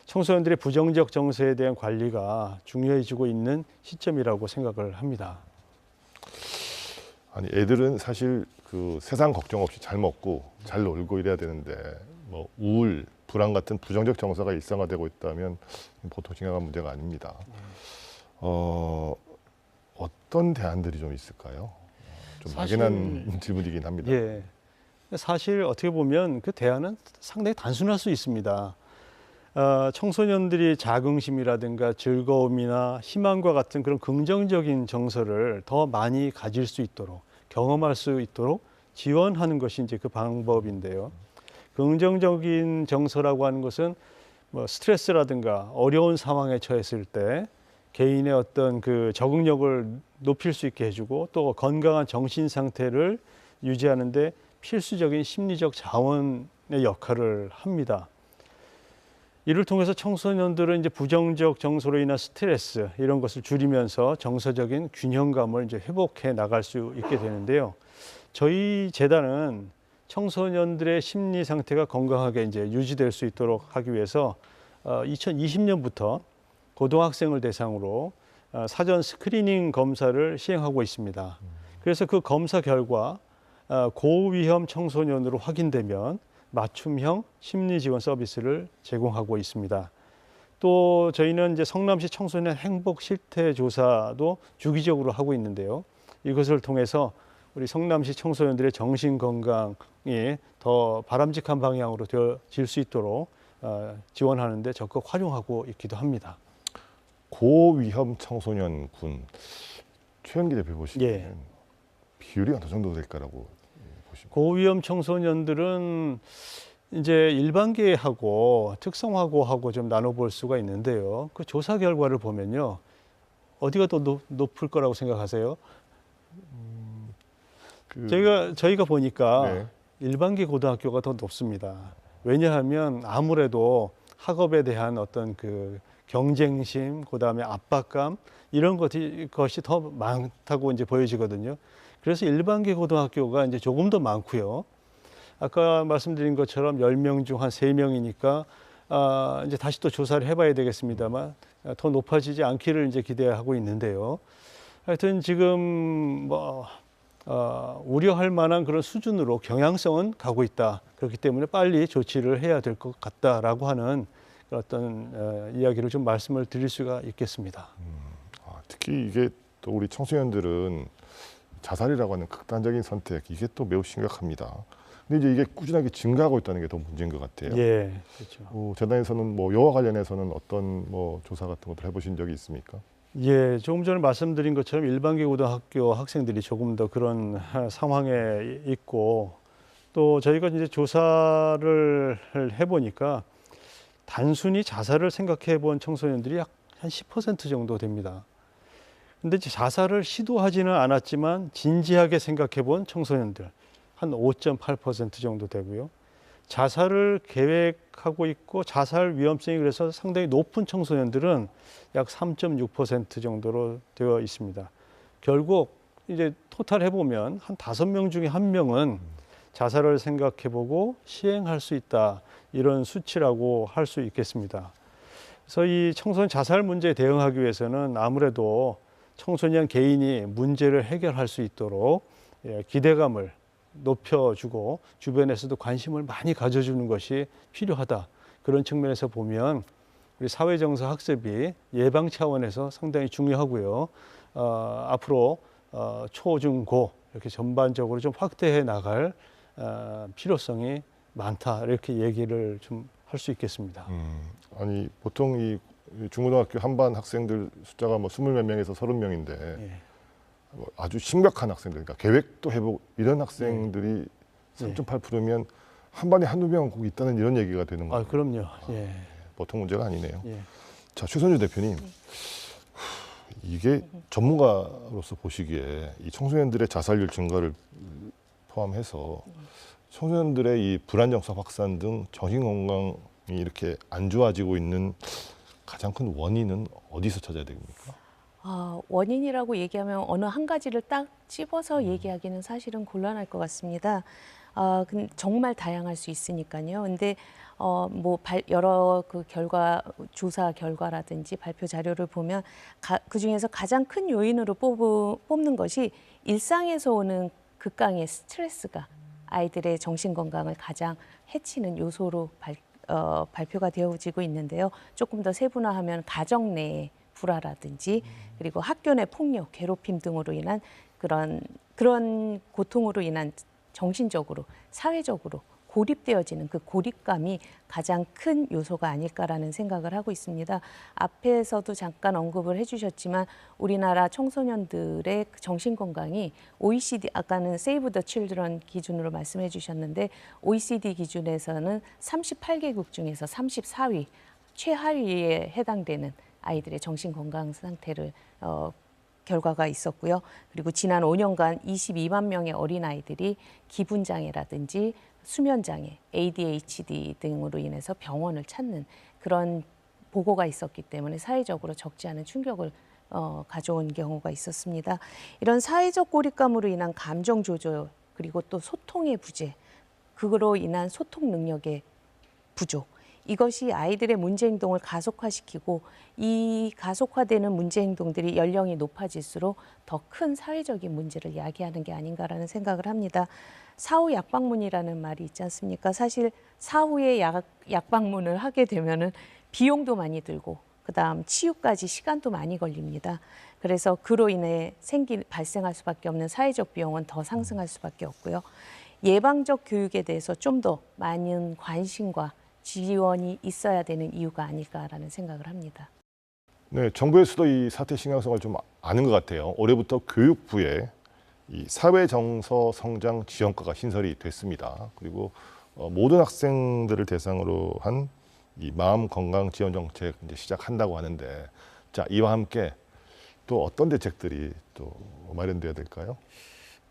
[SPEAKER 9] 청소년들의 부정적 정서에 대한 관리가 중요해지고 있는 시점이라고 생각을 합니다.
[SPEAKER 8] 아니 애들은 사실 그 세상 걱정 없이 잘 먹고 잘 놀고 이래야 되는데 뭐 우울, 불안 같은 부정적 정서가 일상화되고 있다면 보통 심각한 문제가 아닙니다. 어떤 대안들이 좀 있을까요? 좀 막연한 질문이긴 합니다.
[SPEAKER 9] 예, 사실 어떻게 보면 그 대안은 상당히 단순할 수 있습니다. 청소년들이 자긍심이라든가 즐거움이나 희망과 같은 그런 긍정적인 정서를 더 많이 가질 수 있도록 경험할 수 있도록 지원하는 것이 이제 그 방법인데요. 긍정적인 정서라고 하는 것은 뭐 스트레스라든가 어려운 상황에 처했을 때 개인의 어떤 그 적응력을 높일 수 있게 해주고 또 건강한 정신 상태를 유지하는데 필수적인 심리적 자원의 역할을 합니다. 이를 통해서 청소년들은 이제 부정적 정서로 인한 스트레스 이런 것을 줄이면서 정서적인 균형감을 이제 회복해 나갈 수 있게 되는데요. 저희 재단은 청소년들의 심리 상태가 건강하게 이제 유지될 수 있도록 하기 위해서 2020년부터 고등학생을 대상으로 사전 스크리닝 검사를 시행하고 있습니다. 그래서 그 검사 결과 고위험 청소년으로 확인되면 맞춤형 심리 지원 서비스를 제공하고 있습니다. 또 저희는 이제 성남시 청소년 행복 실태 조사도 주기적으로 하고 있는데요. 이것을 통해서 우리 성남시 청소년들의 정신 건강이 더 바람직한 방향으로 되어질 수 있도록 지원하는 데 적극 활용하고 있기도 합니다.
[SPEAKER 8] 고위험 청소년 군 최영기 대표 보시기에는
[SPEAKER 9] 예.
[SPEAKER 8] 비율이 어느 정도 될까라고 보십니까?
[SPEAKER 9] 고위험 청소년들은 이제 일반계하고 특성화고하고 좀 나눠볼 수가 있는데요. 그 조사 결과를 보면요. 어디가 더 높을 거라고 생각하세요? 저희가 보니까
[SPEAKER 8] 네.
[SPEAKER 9] 일반계 고등학교가 더 높습니다. 왜냐하면 아무래도 학업에 대한 어떤 그 경쟁심, 그다음에 압박감 이런 것이 더 많다고 이제 보여지거든요. 그래서 일반계 고등학교가 이제 조금 더 많고요. 아까 말씀드린 것처럼 10명 중 한 3명이니까 이제 다시 또 조사를 해봐야 되겠습니다만 더 높아지지 않기를 이제 기대하고 있는데요. 하여튼 지금 우려할 만한 그런 수준으로 경향성은 가고 있다. 그렇기 때문에 빨리 조치를 해야 될 것 같다라고 하는 어떤 이야기를 좀 말씀을 드릴 수가 있겠습니다.
[SPEAKER 8] 특히 이게 또 우리 청소년들은 자살이라고 하는 극단적인 선택 이게 또 매우 심각합니다. 근데 이제 이게 꾸준하게 증가하고 있다는 게 더 문제인 것 같아요.
[SPEAKER 9] 예, 그렇죠.
[SPEAKER 8] 재단에서는 뭐 이와 관련해서는 어떤 뭐 조사 같은 것들 해보신 적이 있습니까?
[SPEAKER 9] 예, 조금 전에 말씀드린 것처럼 일반계 고등학교 학생들이 조금 더 그런 상황에 있고 또 저희가 이제 조사를 해보니까 단순히 자살을 생각해 본 청소년들이 약 한 10% 정도 됩니다. 근데 자살을 시도하지는 않았지만 진지하게 생각해 본 청소년들 한 5.8% 정도 되고요. 자살을 계획하고 있고 자살 위험성이 그래서 상당히 높은 청소년들은 약 3.6% 정도로 되어 있습니다. 결국 이제 토탈 해보면 한 5명 중에 1명은 자살을 생각해보고 시행할 수 있다. 이런 수치라고 할 수 있겠습니다. 그래서 이 청소년 자살 문제에 대응하기 위해서는 아무래도 청소년 개인이 문제를 해결할 수 있도록 기대감을 높여주고 주변에서도 관심을 많이 가져주는 것이 필요하다. 그런 측면에서 보면 우리 사회정서 학습이 예방 차원에서 상당히 중요하고요. 앞으로 초, 중, 고 이렇게 전반적으로 좀 확대해 나갈 필요성이 많다. 이렇게 얘기를 좀 할 수 있겠습니다.
[SPEAKER 8] 아니 보통 이 중고등학교 한반 학생들 숫자가 뭐 20몇 명에서 30명인데
[SPEAKER 9] 예.
[SPEAKER 8] 아주 심각한 학생들, 그러니까 계획도 해보고 이런 학생들이 3.8%면 한 반에 한두 명 꼭 있다는 이런 얘기가 되는 거예요.
[SPEAKER 9] 그럼요. 예.
[SPEAKER 8] 보통 문제가 아니네요.
[SPEAKER 9] 예.
[SPEAKER 8] 자, 최선주 대표님, 이게 전문가로서 보시기에 이 청소년들의 자살률 증가를 포함해서 청소년들의 이 불안정성 확산 등 정신건강이 이렇게 안 좋아지고 있는 가장 큰 원인은 어디서 찾아야 됩니까?
[SPEAKER 10] 원인이라고 얘기하면 어느 한 가지를 딱 집어서 얘기하기는 사실은 곤란할 것 같습니다. 정말 다양할 수 있으니까요. 근데 여러 그 결과, 조사 결과라든지 발표 자료를 보면 그 중에서 가장 큰 요인으로 뽑는 것이 일상에서 오는 극강의 스트레스가 아이들의 정신 건강을 가장 해치는 요소로 발표가 되어지고 있는데요. 조금 더 세분화하면 가정 내의 불화라든지 그리고 학교 내 폭력, 괴롭힘 등으로 인한 그런 고통으로 인한 정신적으로, 사회적으로 고립되어지는 그 고립감이 가장 큰 요소가 아닐까라는 생각을 하고 있습니다. 앞에서도 잠깐 언급을 해주셨지만 우리나라 청소년들의 정신 건강이 OECD, 아까는 Save the Children 기준으로 말씀해 주셨는데 OECD 기준에서는 38개국 중에서 34위, 최하위에 해당되는 아이들의 정신 건강 상태를 결과가 있었고요. 그리고 지난 5년간 22만 명의 어린아이들이 기분장애라든지 수면장애, ADHD 등으로 인해서 병원을 찾는 그런 보고가 있었기 때문에 사회적으로 적지 않은 충격을 가져온 경우가 있었습니다. 이런 사회적 고립감으로 인한 감정 조절 그리고 또 소통의 부재, 그거로 인한 소통 능력의 부족, 이것이 아이들의 문제 행동을 가속화시키고 이 가속화되는 문제 행동들이 연령이 높아질수록 더 큰 사회적인 문제를 야기하는 게 아닌가라는 생각을 합니다. 사후 약방문이라는 말이 있지 않습니까? 사실 사후에 약방문을 하게 되면은 비용도 많이 들고 그다음 치유까지 시간도 많이 걸립니다. 그래서 그로 인해 발생할 수밖에 없는 사회적 비용은 더 상승할 수밖에 없고요. 예방적 교육에 대해서 좀 더 많은 관심과 지원이 있어야 되는 이유가 아닐까라는 생각을 합니다.
[SPEAKER 8] 네, 정부에서도 이 사태 심각성을 좀 아는 것 같아요. 올해부터 교육부에 이 사회정서 성장 지원과가 신설이 됐습니다. 그리고 모든 학생들을 대상으로 한 이 마음 건강 지원 정책 이제 시작한다고 하는데, 자, 이와 함께 또 어떤 대책들이 또 마련돼야 될까요?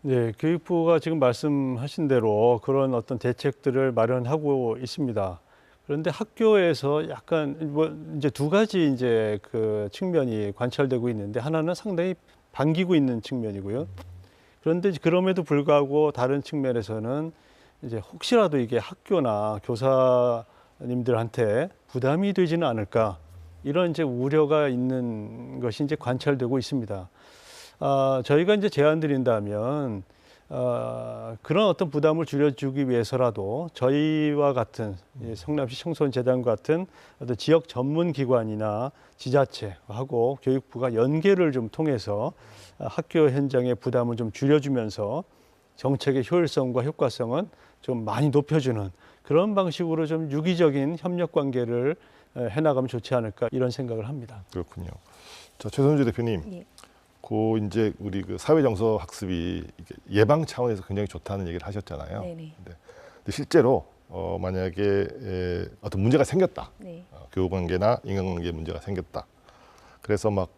[SPEAKER 9] 네, 교육부가 지금 말씀하신 대로 그런 어떤 대책들을 마련하고 있습니다. 그런데 학교에서 약간 이제 두 가지 이제 그 측면이 관찰되고 있는데, 하나는 상당히 반기고 있는 측면이고요. 그런데 그럼에도 불구하고 다른 측면에서는 이제 혹시라도 이게 학교나 교사님들한테 부담이 되지는 않을까, 이런 이제 우려가 있는 것이 이제 관찰되고 있습니다. 저희가 이제 제안 드린다면 그런 어떤 부담을 줄여주기 위해서라도 저희와 같은 성남시 청소년재단 같은 어떤 지역 전문기관이나 지자체하고 교육부가 연계를 좀 통해서 학교 현장의 부담을 좀 줄여주면서 정책의 효율성과 효과성은 좀 많이 높여주는 그런 방식으로 좀 유기적인 협력 관계를 해나가면 좋지 않을까, 이런 생각을 합니다.
[SPEAKER 8] 그렇군요. 자, 최선주 대표님.
[SPEAKER 10] 예.
[SPEAKER 8] 이제 우리 그 사회정서 학습이 예방 차원에서 굉장히 좋다는 얘기를 하셨잖아요.
[SPEAKER 10] 네네.
[SPEAKER 8] 근데 실제로 만약에 어떤 문제가 생겼다,
[SPEAKER 10] 네.
[SPEAKER 8] 교우 관계나 인간관계 문제가 생겼다. 그래서 막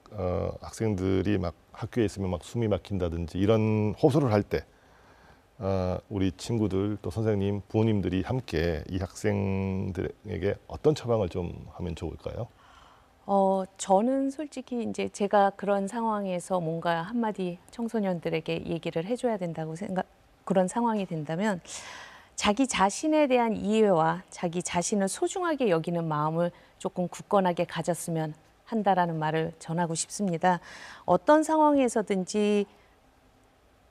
[SPEAKER 8] 학생들이 막 학교에 있으면 막 숨이 막힌다든지 이런 호소를 할 때 우리 친구들 또 선생님, 부모님들이 함께 이 학생들에게 어떤 처방을 좀 하면 좋을까요?
[SPEAKER 10] 저는 솔직히 이제 제가 그런 상황에서 뭔가 한마디 청소년들에게 얘기를 해줘야 된다고 그런 상황이 된다면 자기 자신에 대한 이해와 자기 자신을 소중하게 여기는 마음을 조금 굳건하게 가졌으면 한다라는 말을 전하고 싶습니다. 어떤 상황에서든지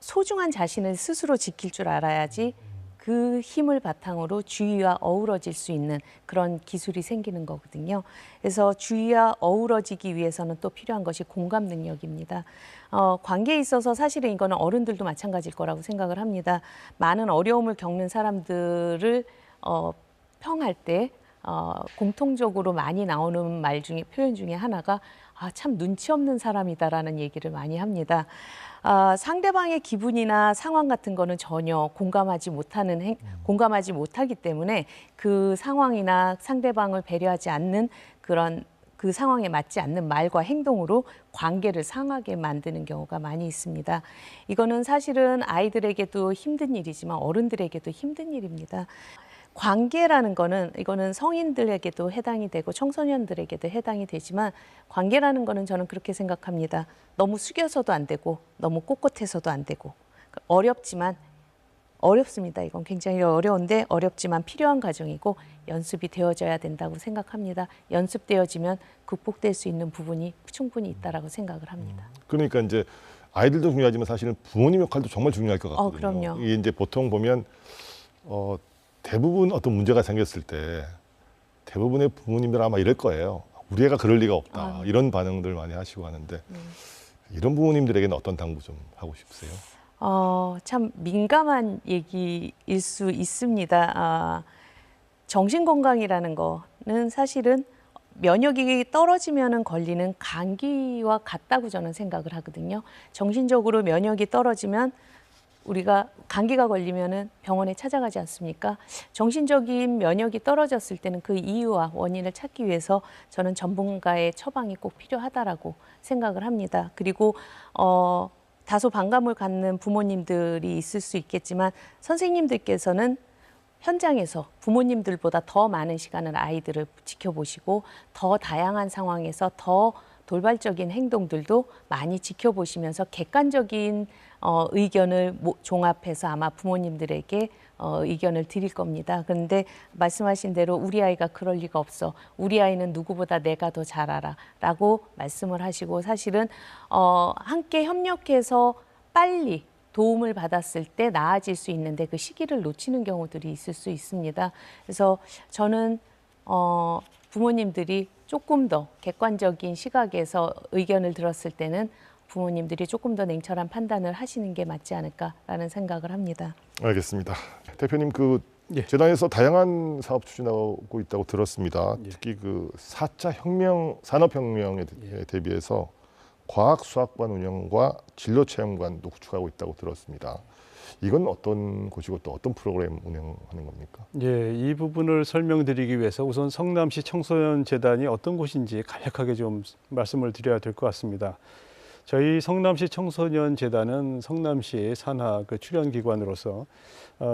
[SPEAKER 10] 소중한 자신을 스스로 지킬 줄 알아야지 그 힘을 바탕으로 주위와 어우러질 수 있는 그런 기술이 생기는 거거든요. 그래서 주위와 어우러지기 위해서는 또 필요한 것이 공감 능력입니다. 관계에 있어서 사실은 이거는 어른들도 마찬가지일 거라고 생각을 합니다. 많은 어려움을 겪는 사람들을 평할 때 공통적으로 많이 나오는 말 중에 표현 중에 하나가 참 눈치 없는 사람이다라는 얘기를 많이 합니다. 상대방의 기분이나 상황 같은 거는 전혀 공감하지 못하기 때문에 그 상황이나 상대방을 배려하지 않는 그 상황에 맞지 않는 말과 행동으로 관계를 상하게 만드는 경우가 많이 있습니다. 이거는 사실은 아이들에게도 힘든 일이지만 어른들에게도 힘든 일입니다. 관계라는 거는 이거는 성인들에게도 해당이 되고 청소년들에게도 해당이 되지만 관계라는 거는 저는 그렇게 생각합니다. 너무 숙여서도 안 되고 너무 꼿꼿해서도 안 되고 어렵습니다. 이건 굉장히 어려운데 어렵지만 필요한 과정이고 연습이 되어져야 된다고 생각합니다. 연습되어지면 극복될 수 있는 부분이 충분히 있다라고 생각을 합니다.
[SPEAKER 8] 그러니까 이제 아이들도 중요하지만 사실은 부모님 역할도 정말 중요할 것 같거든요.
[SPEAKER 10] 그럼요.
[SPEAKER 8] 이게 이제 보통 보면 대부분 어떤 문제가 생겼을 때 대부분의 부모님들 아마 이럴 거예요. 우리 애가 그럴 리가 없다. 이런 반응들 많이 하시고 하는데 이런 부모님들에게는 어떤 당부 좀 하고 싶으세요?
[SPEAKER 10] 참 민감한 얘기일 수 있습니다. 정신건강이라는 거는 사실은 면역이 떨어지면 걸리는 감기와 같다고 저는 생각을 하거든요. 정신적으로 면역이 떨어지면 우리가 감기가 걸리면은 병원에 찾아가지 않습니까? 정신적인 면역이 떨어졌을 때는 그 이유와 원인을 찾기 위해서 저는 전문가의 처방이 꼭 필요하다라고 생각을 합니다. 그리고 다소 반감을 갖는 부모님들이 있을 수 있겠지만 선생님들께서는 현장에서 부모님들보다 더 많은 시간을 아이들을 지켜보시고 더 다양한 상황에서 더 돌발적인 행동들도 많이 지켜보시면서 객관적인 의견을 종합해서 아마 부모님들에게 의견을 드릴 겁니다. 그런데 말씀하신 대로 우리 아이가 그럴 리가 없어. 우리 아이는 누구보다 내가 더 잘 알아. 라고 말씀을 하시고 사실은 함께 협력해서 빨리 도움을 받았을 때 나아질 수 있는데 그 시기를 놓치는 경우들이 있을 수 있습니다. 그래서 저는 부모님들이 조금 더 객관적인 시각에서 의견을 들었을 때는 부모님들이 조금 더 냉철한 판단을 하시는 게 맞지 않을까라는 생각을 합니다.
[SPEAKER 8] 알겠습니다. 대표님 재단에서 다양한 사업 추진하고 있다고 들었습니다. 특히 그 4차 산업혁명에 대비해서 과학수학관 운영과 진로체험관도 구축하고 있다고 들었습니다. 이건 어떤 곳이고 또 어떤 프로그램 운영하는 겁니까?
[SPEAKER 9] 이 부분을 설명드리기 위해서 우선 성남시 청소년재단이 어떤 곳인지 간략하게 좀 말씀을 드려야 될 것 같습니다. 저희 성남시 청소년재단은 성남시 산하 출연기관으로서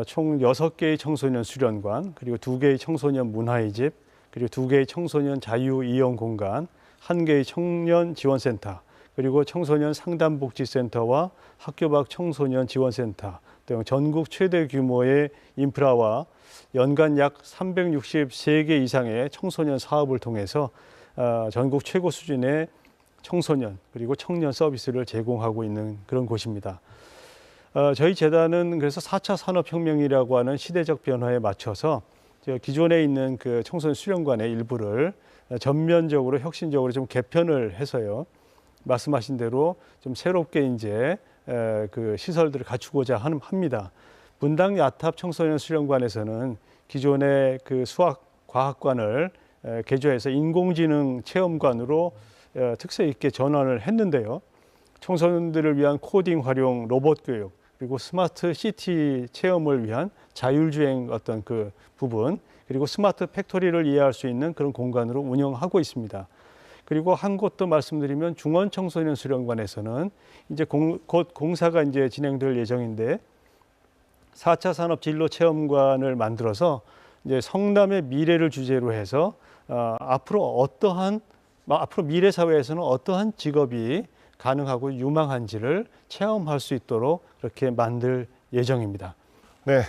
[SPEAKER 9] 총 6개의 청소년 수련관, 그리고 2개의 청소년 문화의 집, 그리고 2개의 청소년 자유이용공간, 1개의 청년 지원센터, 그리고 청소년 상담복지센터와 학교 밖 청소년 지원센터 등 전국 최대 규모의 인프라와 연간 약 363개 이상의 청소년 사업을 통해서 전국 최고 수준의 청소년 그리고 청년 서비스를 제공하고 있는 그런 곳입니다. 저희 재단은 그래서 4차 산업혁명이라고 하는 시대적 변화에 맞춰서 기존에 있는 그 청소년 수련관의 일부를 전면적으로 혁신적으로 좀 개편을 해서요. 말씀하신 대로 좀 새롭게 이제 그 시설들을 갖추고자 합니다. 분당 야탑 청소년 수련관에서는 기존의 그 수학 과학관을 개조해서 인공지능 체험관으로 특색 있게 전환을 했는데요. 청소년들을 위한 코딩 활용 로봇 교육, 그리고 스마트 시티 체험을 위한 자율주행 어떤 그 부분, 그리고 스마트 팩토리를 이해할 수 있는 그런 공간으로 운영하고 있습니다. 그리고 한 곳 더 말씀드리면 중원 청소년 수련관에서는 이제 곧 공사가 이제 진행될 예정인데 4차 산업 진로 체험관을 만들어서 이제 성남의 미래를 주제로 해서 앞으로 어떠한 앞으로 미래 사회에서는 어떠한 직업이 가능하고 유망한지를 체험할 수 있도록 그렇게 만들 예정입니다.
[SPEAKER 8] 네,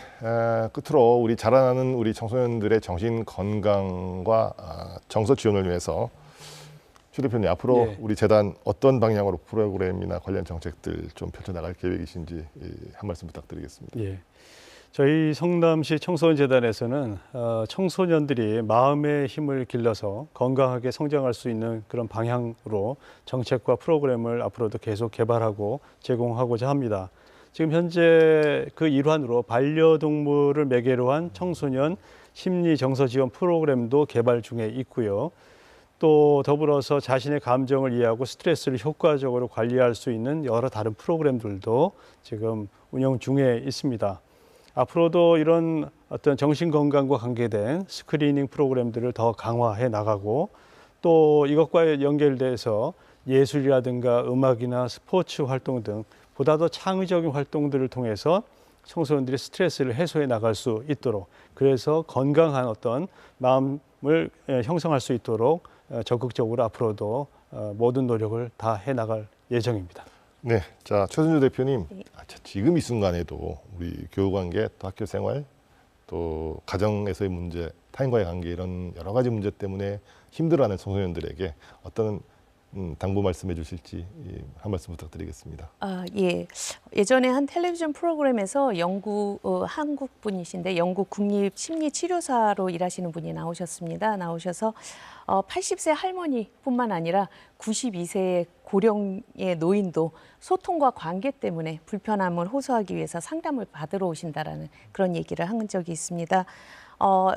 [SPEAKER 8] 끝으로 우리 자라나는 우리 청소년들의 정신 건강과 정서 지원을 위해서 최 대표님 앞으로
[SPEAKER 9] 예.
[SPEAKER 8] 우리 재단 어떤 방향으로 프로그램이나 관련 정책들 좀 펼쳐나갈 계획이신지 한 말씀 부탁드리겠습니다.
[SPEAKER 9] 예. 저희 성남시 청소년재단에서는 청소년들이 마음의 힘을 길러서 건강하게 성장할 수 있는 그런 방향으로 정책과 프로그램을 앞으로도 계속 개발하고 제공하고자 합니다. 지금 현재 그 일환으로 반려동물을 매개로 한 청소년 심리 정서 지원 프로그램도 개발 중에 있고요. 또 더불어서 자신의 감정을 이해하고 스트레스를 효과적으로 관리할 수 있는 여러 다른 프로그램들도 지금 운영 중에 있습니다. 앞으로도 이런 어떤 정신 건강과 관계된 스크리닝 프로그램들을 더 강화해 나가고 또 이것과 연결돼서 예술이라든가 음악이나 스포츠 활동 등 보다 더 창의적인 활동들을 통해서 청소년들이 스트레스를 해소해 나갈 수 있도록 그래서 건강한 어떤 마음을 형성할 수 있도록 적극적으로 앞으로도 모든 노력을 다 해 나갈 예정입니다.
[SPEAKER 8] 네, 자 최순주 대표님, 지금 이 순간에도 우리 교육관계, 또 학교 생활, 또 가정에서의 문제, 타인과의 관계 이런 여러 가지 문제 때문에 힘들어하는 청소년들에게 어떤 당부 말씀해 주실지 한 말씀 부탁드리겠습니다.
[SPEAKER 10] 예. 예전에 한 텔레비전 프로그램에서 한국 분이신데 영국 국립 심리치료사로 일하시는 분이 나오셔서 80세 할머니뿐만 아니라 92세의 고령의 노인도 소통과 관계 때문에 불편함을 호소하기 위해서 상담을 받으러 오신다라는 그런 얘기를 한 적이 있습니다.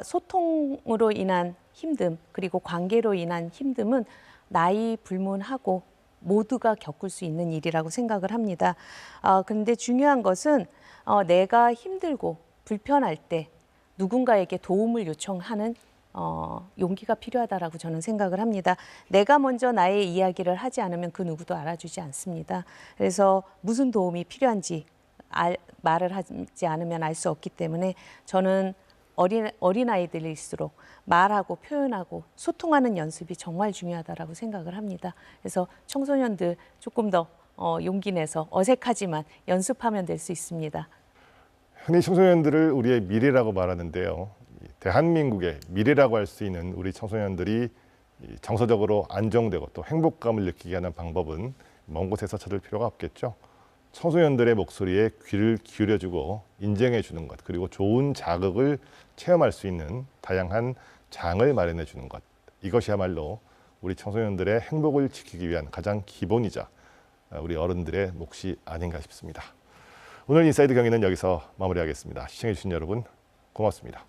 [SPEAKER 10] 소통으로 인한 힘듦 그리고 관계로 인한 힘듦은 나이 불문하고 모두가 겪을 수 있는 일이라고 생각을 합니다. 그런데 중요한 것은 내가 힘들고 불편할 때 누군가에게 도움을 요청하는 용기가 필요하다라고 저는 생각을 합니다. 내가 먼저 나의 이야기를 하지 않으면 그 누구도 알아주지 않습니다. 그래서 무슨 도움이 필요한지 말을 하지 않으면 알 수 없기 때문에 저는 어린아이들일수록 말하고 표현하고 소통하는 연습이 정말 중요하다라고 생각을 합니다. 그래서 청소년들 조금 더 용기 내서 어색하지만 연습하면 될 수 있습니다.
[SPEAKER 8] 흔히 청소년들을 우리의 미래라고 말하는데요. 대한민국의 미래라고 할 수 있는 우리 청소년들이 정서적으로 안정되고 또 행복감을 느끼게 하는 방법은 먼 곳에서 찾을 필요가 없겠죠. 청소년들의 목소리에 귀를 기울여주고 인정해주는 것, 그리고 좋은 자극을 체험할 수 있는 다양한 장을 마련해주는 것, 이것이야말로 우리 청소년들의 행복을 지키기 위한 가장 기본이자 우리 어른들의 몫이 아닌가 싶습니다. 오늘 인사이드 경위는 여기서 마무리하겠습니다. 시청해주신 여러분 고맙습니다.